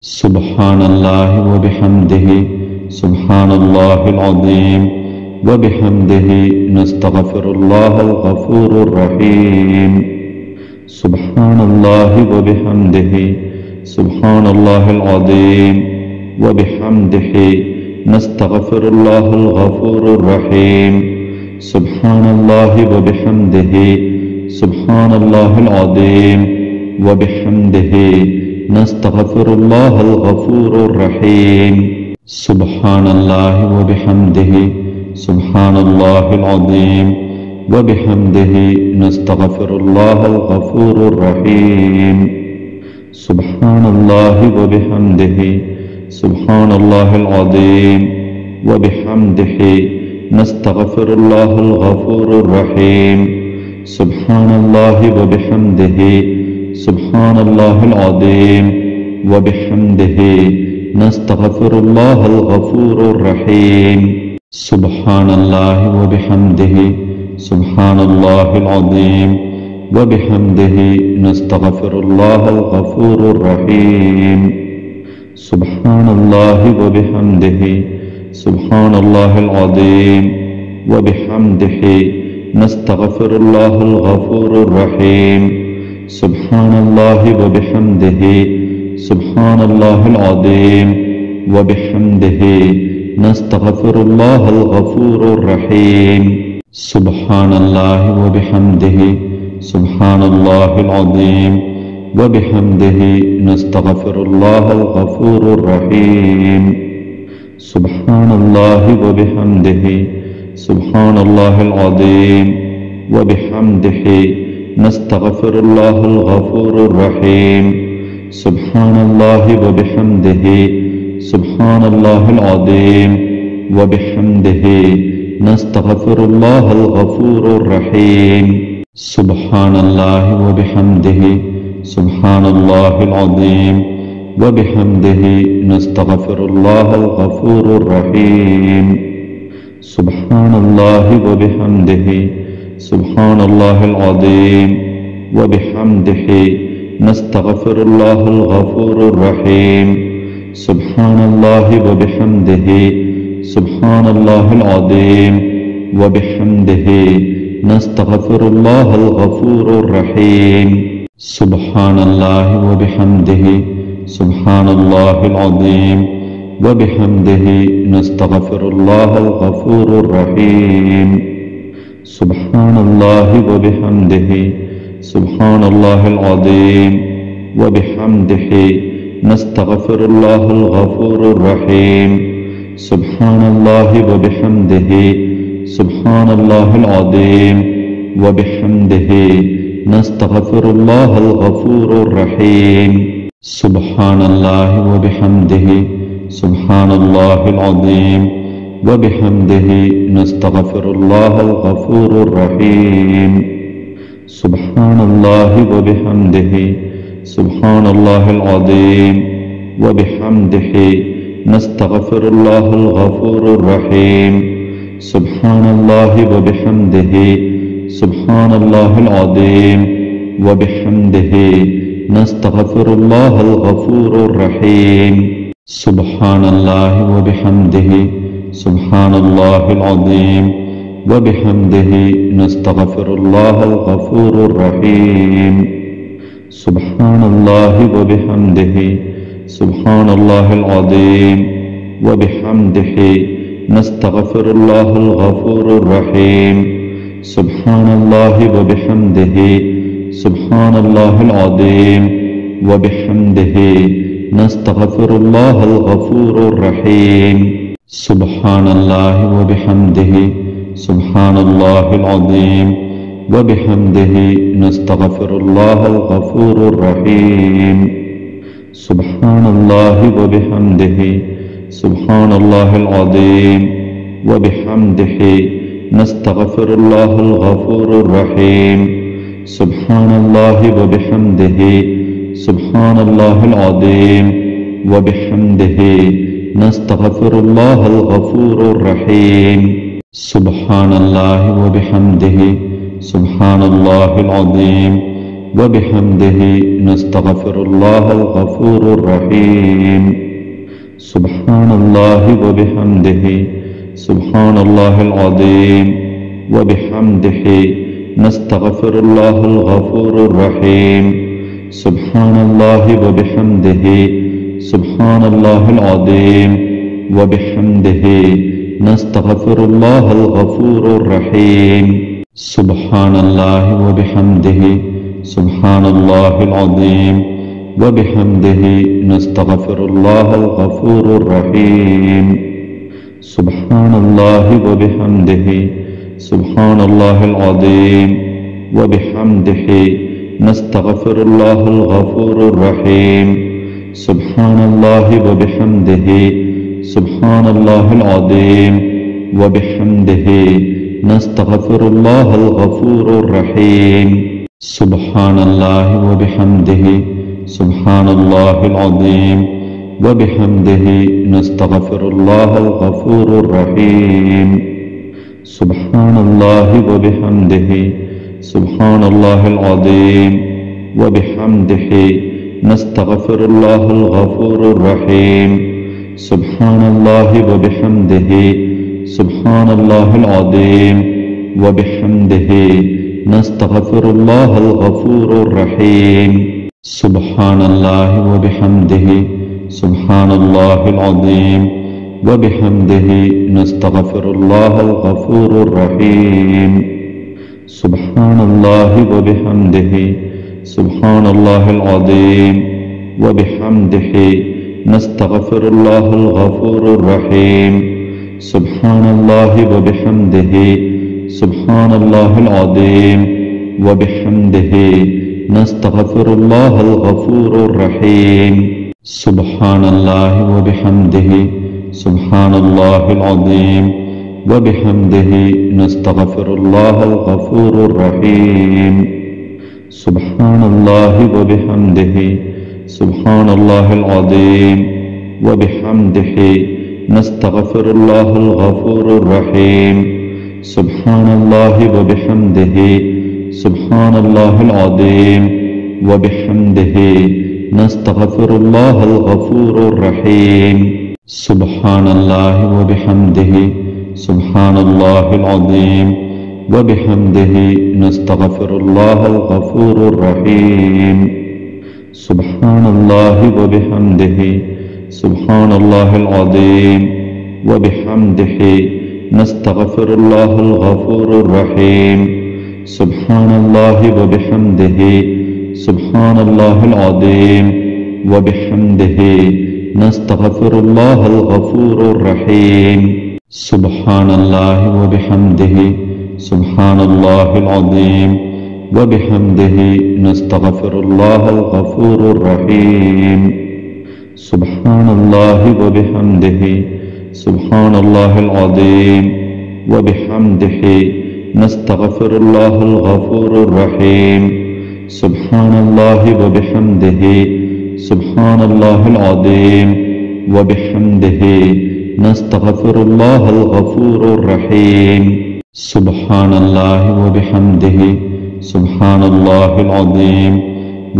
سبحان الله وبحمده سبحان الله العظيم وبحمده نستغفر الله الغفور الرحيم سبحان الله وبحمده سبحان الله العظيم وبحمده نستغفر الله الغفور الرحيم سبحان الله وبحمده سبحان الله العظيم وبحمده نستغفر الله الغفور الرحيم سبحان الله وبحمده سبحان الله العظيم وبحمده نستغفر الله الغفور الرحيم سبحان الله وبحمده سبحان الله العظيم وبحمده نستغفر الله الغفور الرحيم سبحان الله وبحمده سبحان الله العظيم وبحمده نستغفر الله الغفور الرحيم سبحان الله وبحمده سبحان الله العظيم وبحمده نستغفر الله الغفور الرحيم سبحان الله وبحمده سبحان الله العظيم وبحمده نستغفر الله الغفور الرحيم سبحان الله وبحمده سبحان الله العظيم وبحمده نستغفر الله الغفور الرحيم سبحان الله وبحمده سبحان الله العظيم وبحمده نستغفر الله الغفور الرحيم سبحان الله وبحمده سبحان الله العظيم وبحمده نستغفر الله الغفور الرحيم سبحان الله وبحمده سبحان الله العظيم وبحمده نستغفر الله الغفور الرحيم سبحان الله وبحمده سبحان الله العظيم وبحمده نستغفر الله الغفور الرحيم سبحان الله وبحمده سبحان الله العظيم وبحمده نستغفر الله الغفور الرحيم سبحان الله وبحمده سبحان الله العظيم وبحمده نستغفر الله الغفور الرحيم سبحان الله وبحمده سبحان الله العظيم وبحمده نستغفر الله الغفور الرحيم سبحان الله وبحمده سبحان الله العظيم وبحمده نستغفر الله الغفور الرحيم سبحان الله وبحمده سبحان الله العظيم وبحمده نستغفر الله الغفور الرحيم سبحان الله وبحمده سبحان الله العظيم وبحمده نستغفر الله الغفور الرحيم سبحان الله وبحمده سبحان الله العظيم وبحمده نستغفر الله الغفور الرحيم سبحان الله وبحمده سبحان الله العظيم وبحمده نستغفر الله الغفور الرحيم سبحان الله وبحمده سبحان الله العظيم وبحمده نستغفر الله الغفور الرحيم سبحان الله وبحمده سبحان الله العظيم وبحمده نستغفر الله الغفور الرحيم سبحان الله وبحمده سبحان الله العظيم وبحمده نستغفر الله الغفور الرحيم سبحان الله وبحمده سبحان الله العظيم وبحمده نستغفر الله الغفور الرحيم سبحان الله وبحمده سبحان الله العظيم وبحمده نستغفر الله الغفور الرحيم سبحان الله وبحمده سبحان الله العظيم وبحمده نستغفر الله الغفور الرحيم سبحان الله وبحمده سبحان الله العظيم وبحمده نستغفر الله الغفور الرحيم سبحان الله وبحمده سبحان الله العظيم وبحمده نستغفر الله الغفور الرحيم سبحان الله وبحمده سبحان الله العظيم وبحمده نستغفر الله الغفور الرحيم سبحان الله وبحمده سبحان الله العظيم وبحمده نستغفر الله الغفور الرحيم سبحان الله وبحمده سبحان الله العظيم وبحمده نستغفر الله الغفور الرحيم سبحان الله وبحمده سبحان الله العظيم وبحمده نستغفر الله الغفور الرحيم سبحان الله وبحمده سبحان الله العظيم وبحمده نستغفر الله الغفور الرحيم سبحان الله وبحمده سبحان الله العظيم وبحمده نستغفر الله الغفور الرحيم سبحان الله وبحمده سبحان الله العظيم وبحمده نستغفر الله الغفور الرحيم سبحان الله وبحمده سبحان الله العظيم وبحمده نستغفر الله الغفور الرحيم سبحان الله وبحمده سبحان الله العظيم وبحمده نستغفر الله الغفور الرحيم سبحان الله وبحمده سبحان الله العظيم وبحمده نستغفر الله الغفور الرحيم سبحان الله وبحمده سبحان الله العظيم وبحمده نستغفر الله الغفور الرحيم سبحان الله وبحمده سبحان الله العظيم وبحمده نستغفر الله الغفور الرحيم سبحان الله وبحمده سبحان الله العظيم وبحمده نستغفر الله الغفور الرحيم سبحان الله وبحمده سبحان الله العظيم وبحمده نستغفر الله الغفور الرحيم سبحان الله وبحمده سبحان الله العظيم وبحمده نستغفر الله الغفور الرحيم سبحان الله وبحمده سبحان الله العظيم وبحمده نستغفر الله الغفور الرحيم سبحان الله وبحمده سبحان الله العظيم وبحمده نستغفر الله الغفور الرحيم سبحان الله وبحمده سبحان الله العظيم وبحمده نستغفر الله الغفور الرحيم سبحان الله وبحمده سبحان الله العظيم وبحمده نستغفر الله الغفور الرحيم سبحان الله وبحمده سبحان الله العظيم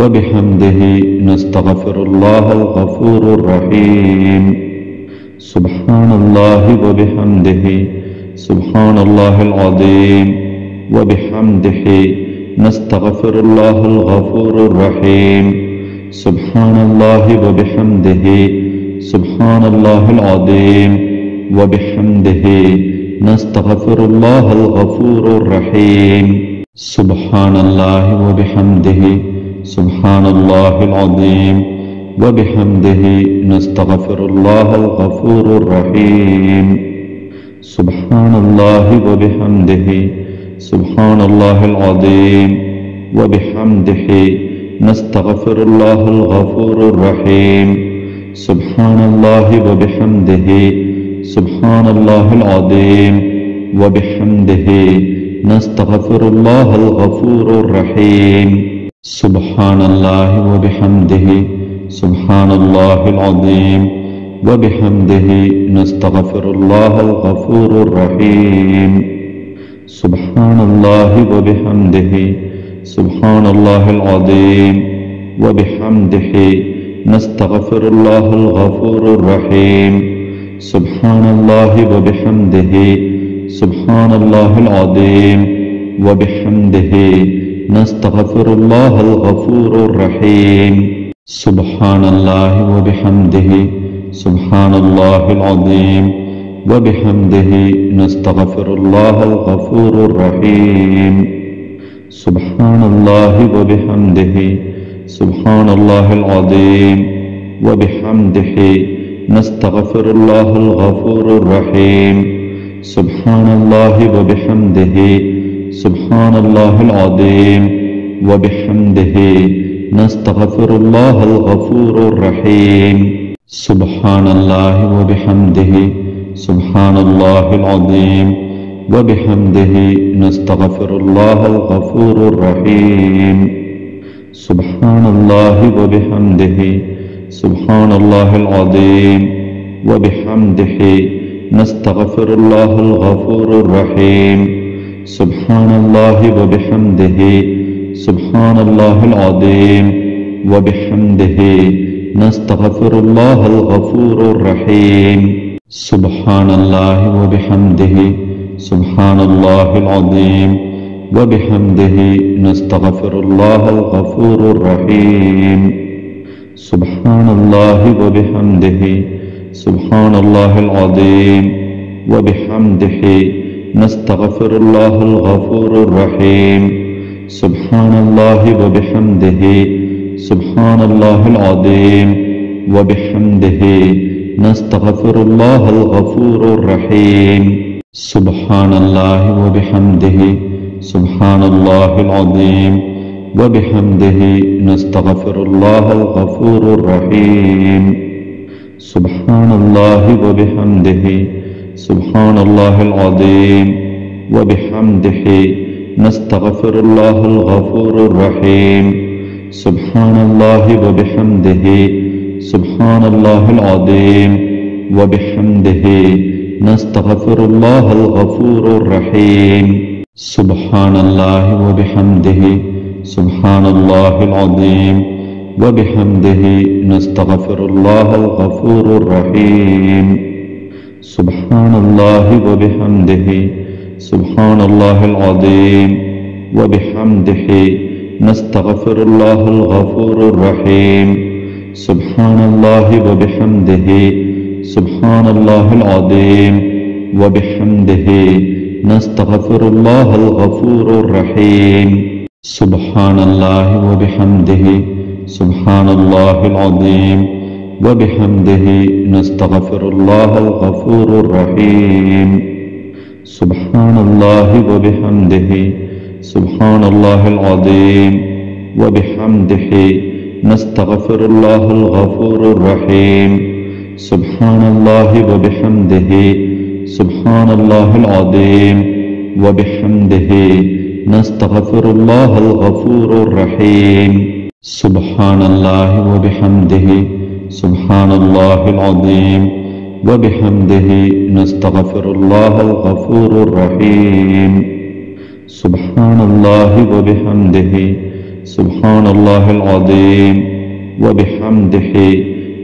وبحمده نستغفر الله الغفور الرحيم سبحان الله وبحمده سبحان الله العظيم وبحمده نستغفر الله الغفور الرحيم سبحان الله وبحمده سبحان الله العظيم وبحمده نستغفر الله الغفور الرحيم سبحان الله وبحمده سبحان الله العظيم وبحمده نستغفر الله الغفور الرحيم سبحان الله وبحمده سبحان الله العظيم وبحمده نستغفر الله الغفور الرحيم سبحان الله وبحمده سبحان الله العظيم وبحمده نستغفر الله الغفور الرحيم سبحان الله وبحمده سبحان الله العظيم وبحمده نستغفر الله الغفور الرحيم سبحان الله وبحمده سبحان الله العظيم وبحمده نستغفر الله الغفور الرحيم سبحان الله وبحمده سبحان الله العظيم وبحمده نستغفر الله الغفور الرحيم سبحان الله وبحمده سبحان الله العظيم وبحمده نستغفر الله الغفور الرحيم سبحان الله وبحمده سبحان الله العظيم وبحمده نستغفر الله الغفور الرحيم سبحان الله وبحمده سبحان الله العظيم وبحمده نستغفر الله الغفور الرحيم سبحان الله وبحمده سبحان الله العظيم وبحمده نستغفر الله الغفور الرحيم سبحان الله وبحمده سبحان الله العظيم وبحمده نستغفر الله الغفور الرحيم سبحان الله وبحمده سبحان الله العظيم وبحمده نستغفر الله الغفور الرحيم سبحان الله وبحمده سبحان الله العظيم وبحمده نستغفر الله الغفور الرحيم سبحان الله وبحمده سبحان الله العظيم وبحمده نستغفر الله الغفور الرحيم سبحان الله وبحمده سبحان الله العظيم وبحمده نستغفر الله الغفور الرحيم سبحان الله وبحمده سبحان الله العظيم وبحمده نستغفر الله الغفور الرحيم سبحان الله وبحمده سبحان الله العظيم وبحمده نستغفر الله الغفور الرحيم سبحان الله وبحمده سبحان الله العظيم وبحمده نستغفر الله الغفور الرحيم سبحان الله وبحمده سبحان الله العظيم وبحمده نستغفر الله الغفور الرحيم سبحان الله وبحمده سبحان الله العظيم وبحمده نستغفر الله الغفور الرحيم سبحان الله وبحمده سبحان الله العظيم وبحمده نستغفر الله الغفور الرحيم سبحان الله وبحمده سبحان الله العظيم وبحمده نستغفر الله الغفور الرحيم سبحان الله وبحمده سبحان الله العظيم وبحمده نستغفر الله الغفور الرحيم سبحان الله وبحمده سبحان الله العظيم وبحمده نستغفر الله الغفور الرحيم سبحان الله وبحمده سبحان الله العظيم وبحمده نستغفر الله الغفور الرحيم سبحان الله وبحمده سبحان الله العظيم وبحمده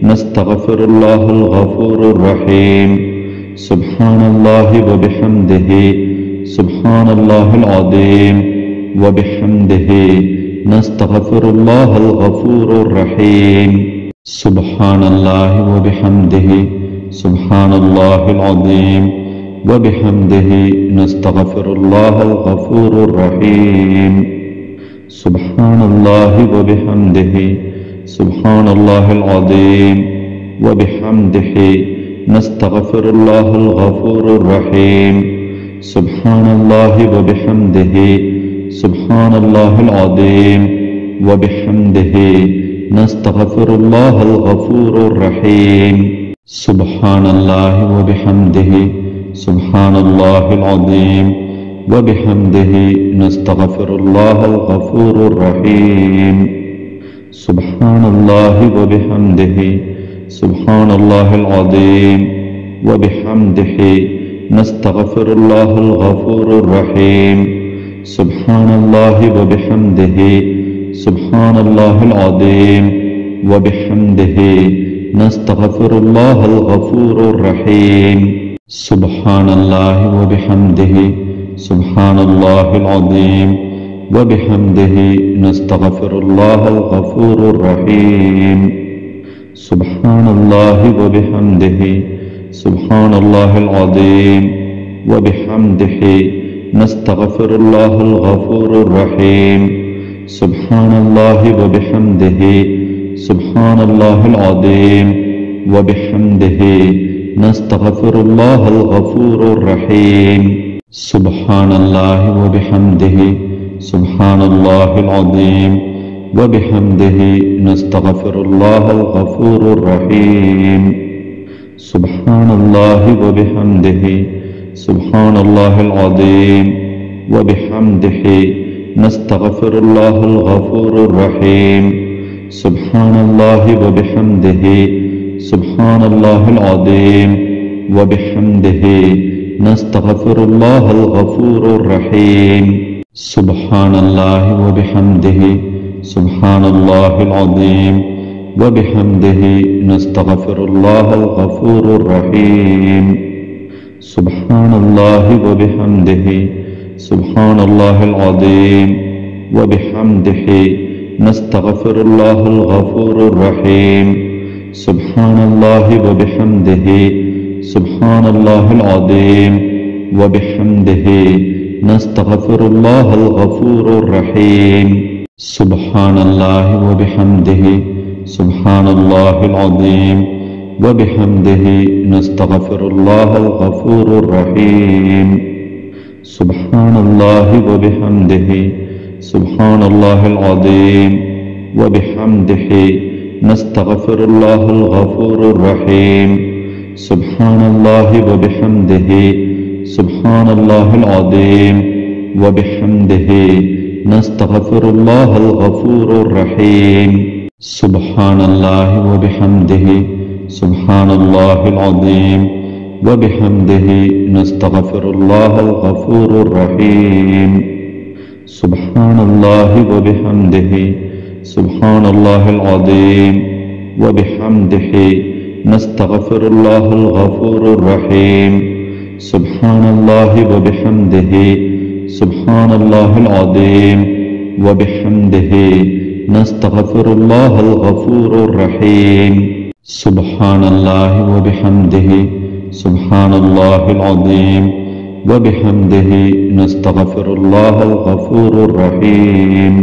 نستغفر الله الغفور الرحيم سبحان الله وبحمده سبحان الله العظيم وبحمده نستغفر الله الغفور الرحيم سبحان الله وبحمده سبحان الله العظيم وبحمده نستغفر الله الغفور الرحيم سبحان الله وبحمده سبحان الله العظيم وبحمده نستغفر الله الغفور الرحيم سبحان الله وبحمده سبحان الله العظيم وبحمده نستغفر الله الغفور الرحيم سبحان الله وبحمده سبحان الله العظيم وبحمده نستغفر الله الغفور الرحيم سبحان الله وبحمده سبحان الله العظيم وبحمده نستغفر الله الغفور الرحيم سبحان الله وبحمده سبحان الله العظيم وبحمده نستغفر الله الغفور الرحيم سبحان الله وبحمده سبحان الله العظيم وبحمده نستغفر الله الغفور الرحيم سبحان الله وبحمده سبحان الله العظيم وبحمده نستغفر الله الغفور الرحيم سبحان الله وبحمده سبحان الله العظيم وبحمده نستغفر الله الغفور الرحيم سبحان الله وبحمده سبحان الله العظيم وبحمده نستغفر الله الغفور الرحيم سبحان الله وبحمده سبحان الله العظيم وبحمده نستغفر الله الغفور الرحيم سبحان الله وبحمده سبحان الله العظيم وبحمده نستغفر الله الغفور الرحيم سبحان الله وبحمده سبحان الله العظيم وبحمده نستغفر الله الغفور الرحيم سبحان الله وبحمده سبحان الله العظيم وبحمده نستغفر الله الغفور الرحيم سبحان الله وبحمده سبحان الله العظيم وبحمده نستغفر الله الغفور الرحيم سبحان الله وبحمده سبحان الله العظيم وبحمده نستغفر الله الغفور الرحيم سبحان الله وبحمده سبحان الله العظيم وبحمده نستغفر الله الغفور الرحيم سبحان الله وبحمده سبحان الله العظيم وبحمده نستغفر الله الغفور الرحيم سبحان الله وبحمده سبحان الله العظيم وبحمده نستغفر الله الغفور الرحيم سبحان الله وبحمده سبحان الله العظيم وبحمده نستغفر الله الغفور الرحيم سبحان الله وبحمده سبحان الله العظيم وبحمده نستغفر الله الغفور الرحيم سبحان الله وبحمده سبحان الله العظيم وبحمده نستغفر الله الغفور الرحيم